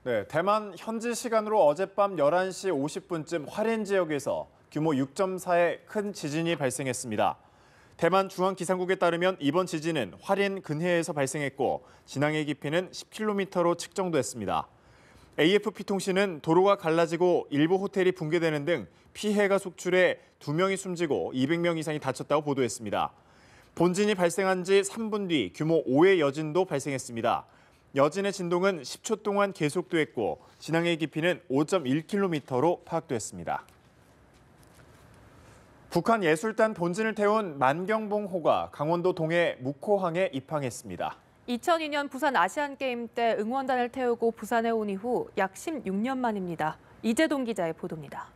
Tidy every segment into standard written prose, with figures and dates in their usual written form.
네, 대만 현지 시간으로 어젯밤 11시 50분쯤 화롄 지역에서 규모 6.4의 큰 지진이 발생했습니다. 대만 중앙기상국에 따르면 이번 지진은 화롄 근해에서 발생했고 진앙의 깊이는 10km로 측정됐습니다. AFP 통신은 도로가 갈라지고 일부 호텔이 붕괴되는 등 피해가 속출해 2명이 숨지고 200명 이상이 다쳤다고 보도했습니다. 본진이 발생한 지 3분 뒤 규모 5의 여진도 발생했습니다. 여진의 진동은 10초 동안 계속됐고 진앙의 깊이는 5.1km로 파악됐습니다. 북한 예술단 본진을 태운 만경봉호가 강원도 동해 묵호항에 입항했습니다. 2002년 부산 아시안게임 때 응원단을 태우고 부산에 온 이후 약 16년 만입니다. 이재동 기자의 보도입니다.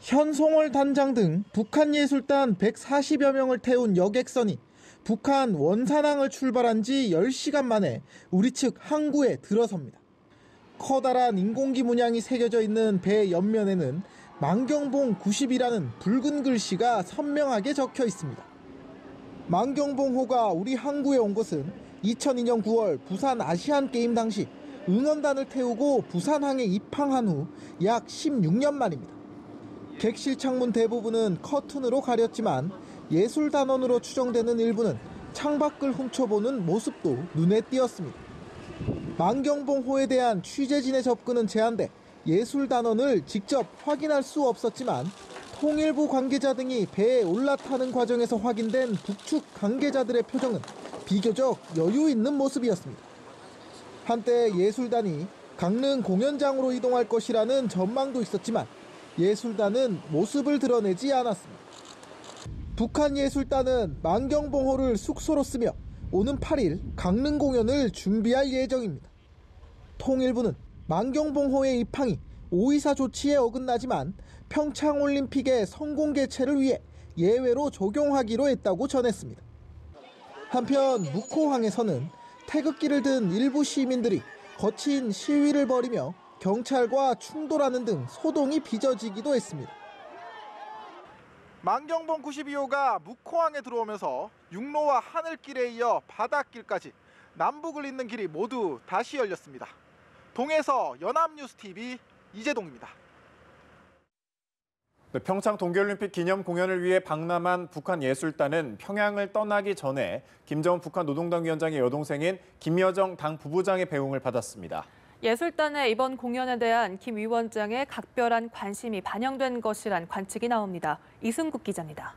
현송월 단장 등 북한 예술단 140여 명을 태운 여객선이 북한 원산항을 출발한 지 10시간 만에 우리 측 항구에 들어섭니다. 커다란 인공기 문양이 새겨져 있는 배 옆면에는 만경봉 90이라는 붉은 글씨가 선명하게 적혀 있습니다. 만경봉호가 우리 항구에 온 것은 2002년 9월 부산 아시안게임 당시 응원단을 태우고 부산항에 입항한 후 약 16년 만입니다. 객실 창문 대부분은 커튼으로 가렸지만 예술단원으로 추정되는 일부는 창밖을 훔쳐보는 모습도 눈에 띄었습니다. 만경봉호에 대한 취재진의 접근은 제한돼 예술단원을 직접 확인할 수 없었지만 통일부 관계자 등이 배에 올라타는 과정에서 확인된 북측 관계자들의 표정은 비교적 여유 있는 모습이었습니다. 한때 예술단이 강릉 공연장으로 이동할 것이라는 전망도 있었지만 예술단은 모습을 드러내지 않았습니다. 북한 예술단은 만경봉호를 숙소로 쓰며 오는 8일 강릉 공연을 준비할 예정입니다. 통일부는 만경봉호의 입항이 5.24 조치에 어긋나지만 평창올림픽의 성공 개최를 위해 예외로 적용하기로 했다고 전했습니다. 한편 묵호항에서는 태극기를 든 일부 시민들이 거친 시위를 벌이며 경찰과 충돌하는 등 소동이 빚어지기도 했습니다. 만경봉 92호가 묵호항에 들어오면서 육로와 하늘길에 이어 바닷길까지 남북을 잇는 길이 모두 다시 열렸습니다. 동해에서 연합뉴스TV 이재동입니다. 평창 동계올림픽 기념 공연을 위해 방남한 북한 예술단은 평양을 떠나기 전에 김정은 북한 노동당 위원장의 여동생인 김여정 당 부부장의 배웅을 받았습니다. 예술단의 이번 공연에 대한 김 위원장의 각별한 관심이 반영된 것이란 관측이 나옵니다. 이승국 기자입니다.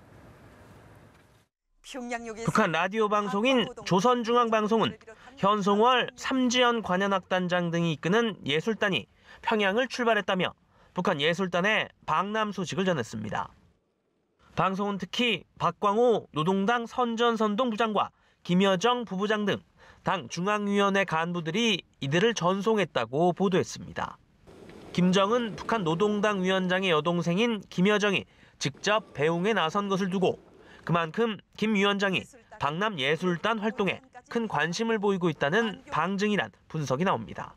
북한 라디오 방송인 조선중앙방송은 현송월 삼지연 관현악단장 등이 이끄는 예술단이 평양을 출발했다며 북한 예술단의 방남 소식을 전했습니다. 방송은 특히 박광호 노동당 선전선동 부장과 김여정 부부장 등 당 중앙위원회 간부들이 이들을 전송했다고 보도했습니다. 김정은 북한 노동당 위원장의 여동생인 김여정이 직접 배웅에 나선 것을 두고 그만큼 김 위원장이 방남 예술단 활동에 큰 관심을 보이고 있다는 방증이란 분석이 나옵니다.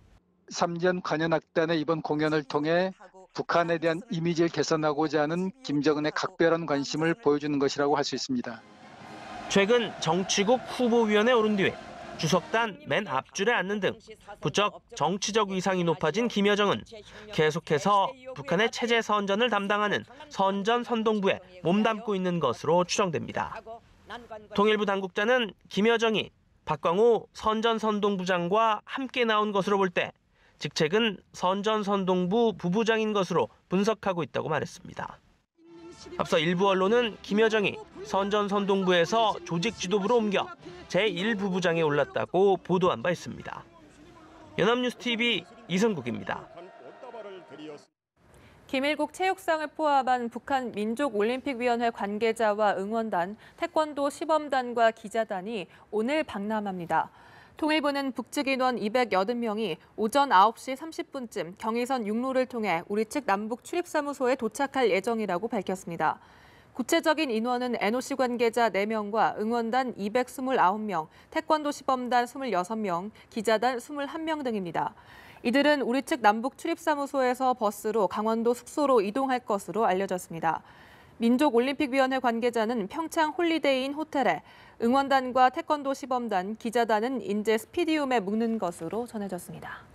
삼지연 관현악단의 이번 공연을 통해 북한에 대한 이미지를 개선하고자 하는 김정은의 각별한 관심을 보여주는 것이라고 할 수 있습니다. 최근 정치국 후보위원회에 오른 뒤에 주석단 맨 앞줄에 앉는 등 부쩍 정치적 위상이 높아진 김여정은 계속해서 북한의 체제 선전을 담당하는 선전선동부에 몸담고 있는 것으로 추정됩니다. 통일부 당국자는 김여정이 박광호 선전선동부장과 함께 나온 것으로 볼 때 직책은 선전선동부 부부장인 것으로 분석하고 있다고 말했습니다. 앞서 일부 언론은 김여정이 선전선동부에서 조직지도부로 옮겨 제1부부장에 올랐다고 보도한 바 있습니다. 연합뉴스TV 이승국입니다. 김일국 체육상을 포함한 북한 민족올림픽위원회 관계자와 응원단, 태권도 시범단과 기자단이 오늘 방남합니다. 통일부는 북측 인원 280명이 오전 9시 30분쯤 경의선 육로를 통해 우리 측 남북 출입사무소에 도착할 예정이라고 밝혔습니다. 구체적인 인원은 NOC 관계자 4명과 응원단 229명, 태권도 시범단 26명, 기자단 21명 등입니다. 이들은 우리 측 남북 출입사무소에서 버스로 강원도 숙소로 이동할 것으로 알려졌습니다. 민족올림픽위원회 관계자는 평창 홀리데이인 호텔에 응원단과 태권도 시범단, 기자단은 인제 스피디움에 묵는 것으로 전해졌습니다.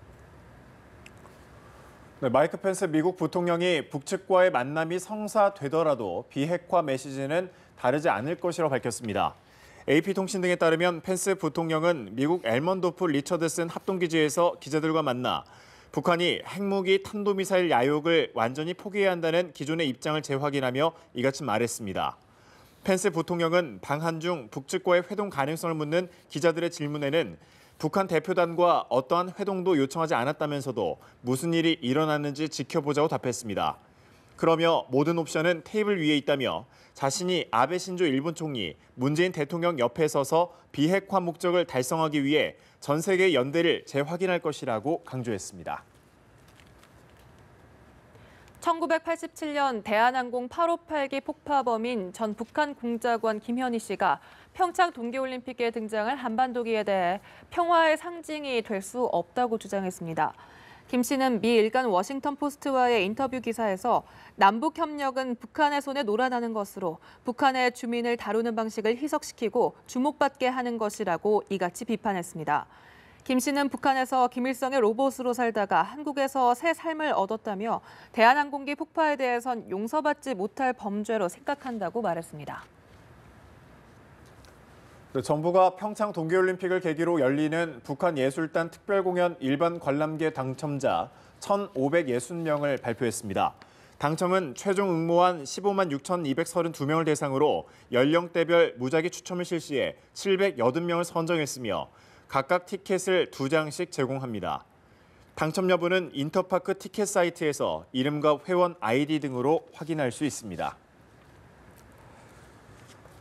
네, 마이크 펜스 미국 부통령이 북측과의 만남이 성사되더라도 비핵화 메시지는 다르지 않을 것이라고 밝혔습니다. AP통신 등에 따르면 펜스 부통령은 미국 엘먼도프 리처드슨 합동기지에서 기자들과 만나 북한이 핵무기 탄도미사일 야욕을 완전히 포기해야 한다는 기존의 입장을 재확인하며 이같이 말했습니다. 펜스 부통령은 방한 중 북측과의 회동 가능성을 묻는 기자들의 질문에는 북한 대표단과 어떠한 회동도 요청하지 않았다면서도 무슨 일이 일어났는지 지켜보자고 답했습니다. 그러며 모든 옵션은 테이블 위에 있다며 자신이 아베 신조 일본 총리, 문재인 대통령 옆에 서서 비핵화 목적을 달성하기 위해 전 세계의 연대를 재확인할 것이라고 강조했습니다. 1987년 대한항공 858기 폭파범인 전 북한 공작원 김현희 씨가 평창 동계올림픽에 등장할 한반도기에 대해 평화의 상징이 될 수 없다고 주장했습니다. 김 씨는 미 일간 워싱턴 포스트와의 인터뷰 기사에서 남북 협력은 북한의 손에 놀아나는 것으로 북한의 주민을 다루는 방식을 희석시키고 주목받게 하는 것이라고 이같이 비판했습니다. 김 씨는 북한에서 김일성의 로봇으로 살다가 한국에서 새 삶을 얻었다며 대한항공기 폭파에 대해선 용서받지 못할 범죄로 생각한다고 말했습니다. 정부가 평창 동계올림픽을 계기로 열리는 북한 예술단 특별공연 일반 관람객 당첨자 1,560명을 발표했습니다. 당첨은 최종 응모한 15만 6,232명을 대상으로 연령대별 무작위 추첨을 실시해 780명을 선정했으며 각각 티켓을 2장씩 제공합니다. 당첨 여부는 인터파크 티켓 사이트에서 이름과 회원 아이디 등으로 확인할 수 있습니다.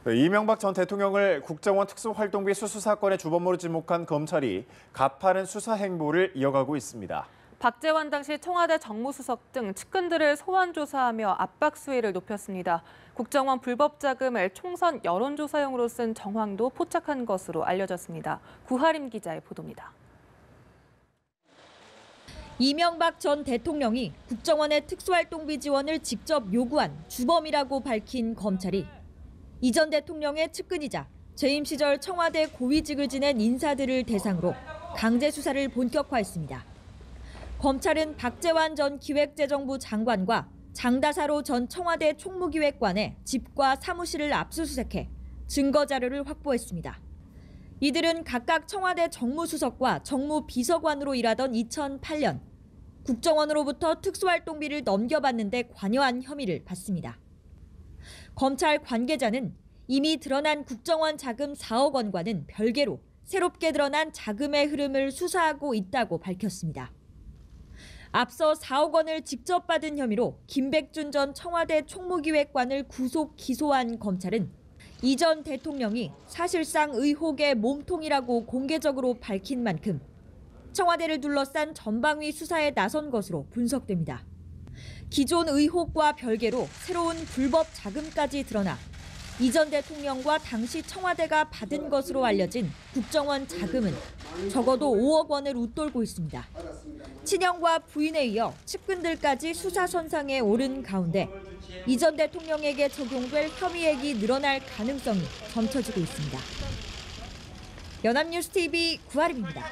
이명박 전 대통령을 국정원 특수활동비 수수 사건의 주범으로 지목한 검찰이 가파른 수사 행보를 이어가고 있습니다. 박재완 당시 청와대 정무수석 등 측근들을 소환 조사하며 압박 수위를 높였습니다. 국정원 불법 자금을 총선 여론조사용으로 쓴 정황도 포착한 것으로 알려졌습니다. 구하림 기자의 보도입니다. 이명박 전 대통령이 국정원의 특수활동비 지원을 직접 요구한 주범이라고 밝힌 검찰이 이 전 대통령의 측근이자 재임 시절 청와대 고위직을 지낸 인사들을 대상으로 강제 수사를 본격화했습니다. 검찰은 박재완 전 기획재정부 장관과 장다사로 전 청와대 총무기획관의 집과 사무실을 압수수색해 증거 자료를 확보했습니다. 이들은 각각 청와대 정무수석과 정무비서관으로 일하던 2008년 국정원으로부터 특수활동비를 넘겨받는 데 관여한 혐의를 받습니다. 검찰 관계자는 이미 드러난 국정원 자금 4억 원과는 별개로 새롭게 드러난 자금의 흐름을 수사하고 있다고 밝혔습니다. 앞서 4억 원을 직접 받은 혐의로 김백준 전 청와대 총무기획관을 구속 기소한 검찰은 이 전 대통령이 사실상 의혹의 몸통이라고 공개적으로 밝힌 만큼 청와대를 둘러싼 전방위 수사에 나선 것으로 분석됩니다. 기존 의혹과 별개로 새로운 불법 자금까지 드러나 이 전 대통령과 당시 청와대가 받은 것으로 알려진 국정원 자금은 적어도 5억 원을 웃돌고 있습니다. 친형과 부인에 이어 측근들까지 수사선상에 오른 가운데 이 전 대통령에게 적용될 혐의액이 늘어날 가능성이 점쳐지고 있습니다. 연합뉴스TV 구하림입니다.